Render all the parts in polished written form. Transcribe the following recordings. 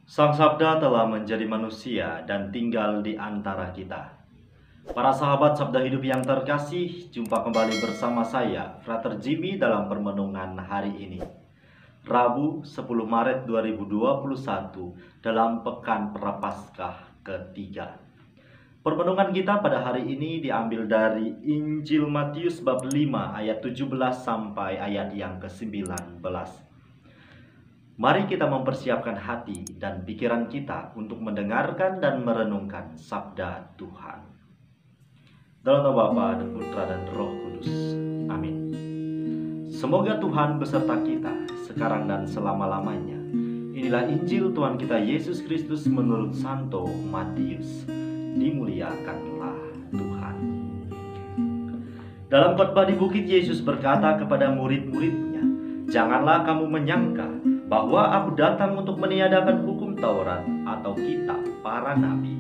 Sang Sabda telah menjadi manusia dan tinggal di antara kita. Para sahabat Sabda Hidup yang terkasih, jumpa kembali bersama saya, Frater Jimmy dalam permenungan hari ini. Rabu 10 Maret 2021 dalam Pekan Prapaskah ketiga. Permenungan kita pada hari ini diambil dari Injil Matius bab 5 ayat 17 sampai ayat yang ke-19. Mari kita mempersiapkan hati dan pikiran kita untuk mendengarkan dan merenungkan sabda Tuhan. Dalam nama Bapa dan Putra dan Roh Kudus. Amin. Semoga Tuhan beserta kita sekarang dan selama-lamanya. Inilah Injil Tuhan kita Yesus Kristus menurut Santo Matius. Dimuliakanlah Tuhan. Dalam khotbah di bukit, Yesus berkata kepada murid-muridnya, "Janganlah kamu menyangka bahwa aku datang untuk meniadakan hukum Taurat atau kitab para nabi.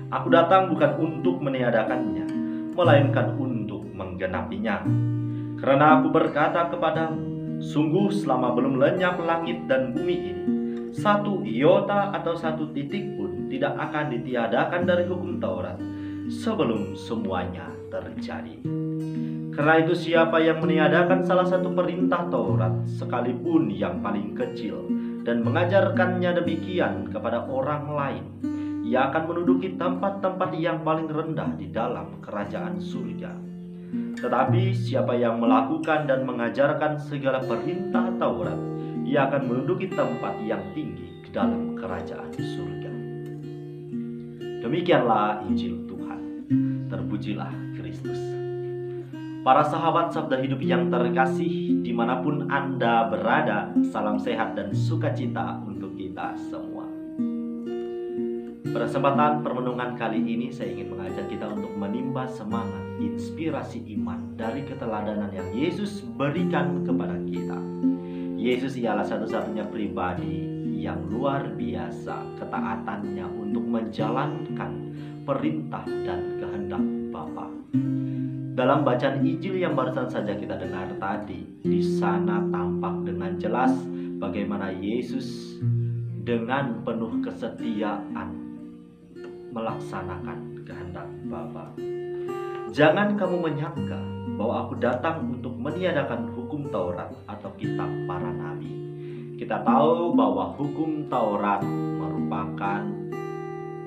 Aku datang bukan untuk meniadakannya, melainkan untuk menggenapinya. Karena aku berkata kepadamu, sungguh selama belum lenyap langit dan bumi ini, satu iota atau satu titik pun tidak akan ditiadakan dari hukum Taurat sebelum semuanya terjadi. Karena itu siapa yang meniadakan salah satu perintah Taurat, sekalipun yang paling kecil, dan mengajarkannya demikian kepada orang lain, ia akan menduduki tempat-tempat yang paling rendah di dalam kerajaan surga. Tetapi siapa yang melakukan dan mengajarkan segala perintah Taurat, ia akan menduduki tempat yang tinggi di dalam kerajaan surga." Demikianlah Injil Tuhan. Terpujilah Kristus. Para sahabat Sabda Hidup yang terkasih, dimanapun Anda berada, salam sehat dan sukacita untuk kita semua. Pada kesempatan permenungan kali ini, saya ingin mengajak kita untuk menimba semangat, inspirasi iman dari keteladanan yang Yesus berikan kepada kita. Yesus ialah satu-satunya pribadi yang luar biasa ketaatannya untuk menjalankan perintah dan kehendak Bapa. Dalam bacaan Injil yang barusan saja kita dengar tadi, di sana tampak dengan jelas bagaimana Yesus dengan penuh kesetiaan melaksanakan kehendak Bapa. Jangan kamu menyangka bahwa aku datang untuk meniadakan hukum Taurat atau kitab para nabi. Kita tahu bahwa hukum Taurat merupakan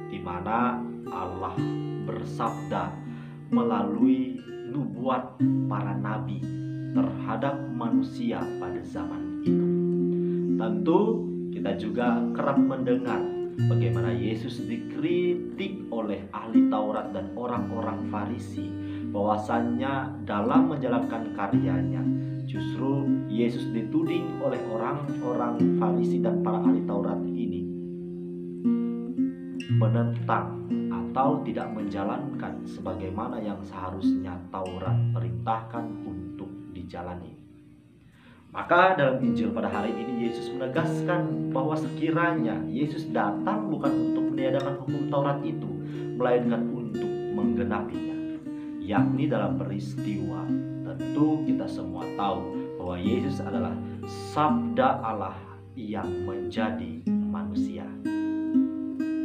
di mana Allah bersabda melalui nubuat para nabi terhadap manusia pada zaman itu. Tentu kita juga kerap mendengar bagaimana Yesus dikritik oleh ahli Taurat dan orang-orang Farisi, bahwasannya dalam menjalankan karyanya justru Yesus dituding oleh orang-orang Farisi dan para ahli Taurat ini menentang atau tidak menjalankan sebagaimana yang seharusnya Taurat perintahkan untuk dijalani. Maka dalam Injil pada hari ini Yesus menegaskan bahwa sekiranya Yesus datang bukan untuk meniadakan hukum Taurat itu, melainkan untuk menggenapinya. Yakni dalam peristiwa, tentu kita semua tahu bahwa Yesus adalah Sabda Allah yang menjadi manusia.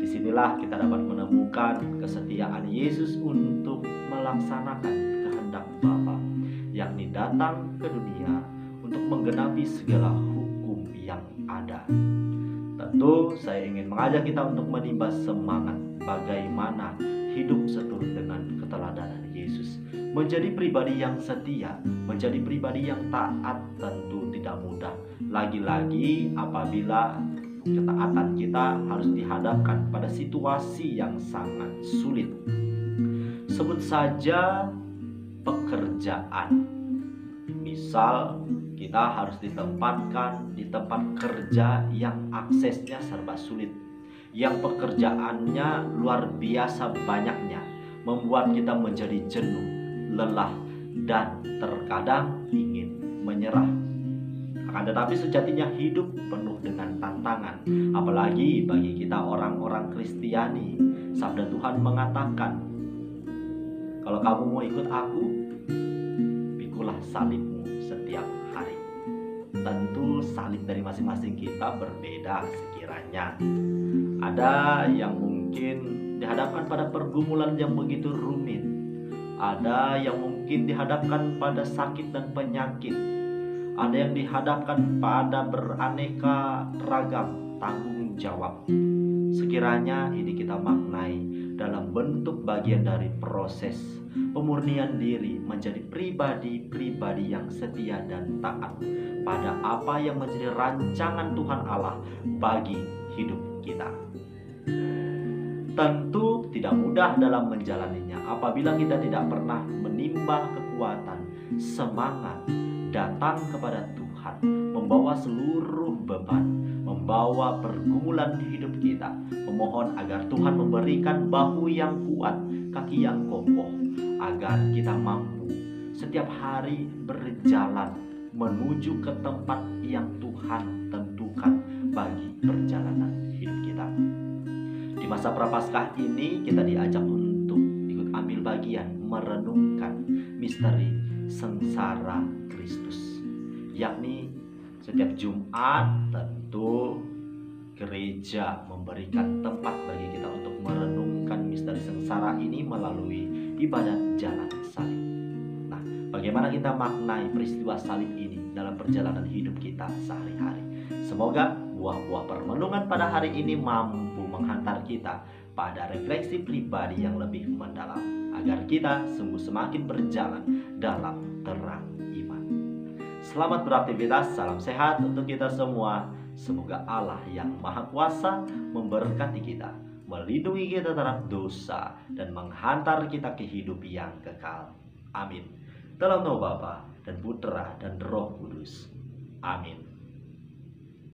Disinilah kita dapat menemukan kesetiaan Yesus untuk melaksanakan kehendak Bapa, yakni datang ke dunia untuk menggenapi segala hukum yang ada. Tentu saya ingin mengajak kita untuk menimba semangat bagaimana hidup seturut dengan keteladanan Yesus. Menjadi pribadi yang setia, menjadi pribadi yang taat tentu tidak mudah. Lagi-lagi apabila ketaatan kita harus dihadapkan pada situasi yang sangat sulit. Sebut saja pekerjaan. Misal kita harus ditempatkan di tempat kerja yang aksesnya serba sulit, yang pekerjaannya luar biasa banyaknya, membuat kita menjadi jenuh, lelah, dan terkadang ingin menyerah. Akan tetapi sejatinya hidup penuh dengan tantangan, apalagi bagi kita orang-orang Kristiani. Sabda Tuhan mengatakan, kalau kamu mau ikut aku, pikulah salibmu setiap hari. tentu salib dari masing-masing kita berbeda sekiranya. Ada yang mungkin dihadapkan pada pergumulan yang begitu rumit. Ada yang mungkin dihadapkan pada sakit dan penyakit. Ada yang dihadapkan pada beraneka ragam tanggung jawab. Sekiranya ini kita maknai dalam bentuk bagian dari proses pemurnian diri menjadi pribadi-pribadi yang setia dan taat pada apa yang menjadi rancangan Tuhan Allah bagi hidup kita. Tentu tidak mudah dalam menjalaninya apabila kita tidak pernah menimba kekuatan, semangat, datang kepada Tuhan, membawa seluruh beban, membawa pergumulan di hidup kita, memohon agar Tuhan memberikan bahu yang kuat, kaki yang kokoh, agar kita mampu setiap hari berjalan menuju ke tempat yang Tuhan tentukan bagi perjalanan hidup kita. Di masa Prapaskah ini kita diajak untuk ikut ambil bagian merenungkan misteri sengsara Kristus, yakni setiap Jumat tentu gereja memberikan tempat bagi kita untuk merenungkan misteri sengsara ini melalui ibadat jalan salib. Nah, bagaimana kita maknai peristiwa salib ini dalam perjalanan hidup kita sehari-hari? Semoga buah-buah permenungan pada hari ini mampu menghantar kita pada refleksi pribadi yang lebih mendalam, agar kita sungguh semakin berjalan dalam terang iman. Selamat beraktivitas, salam sehat untuk kita semua. Semoga Allah yang Maha Kuasa memberkati kita, melindungi kita terhadap dosa, dan menghantar kita ke hidup yang kekal. Amin. Dalam nama Bapa dan Putra dan Roh Kudus. Amin.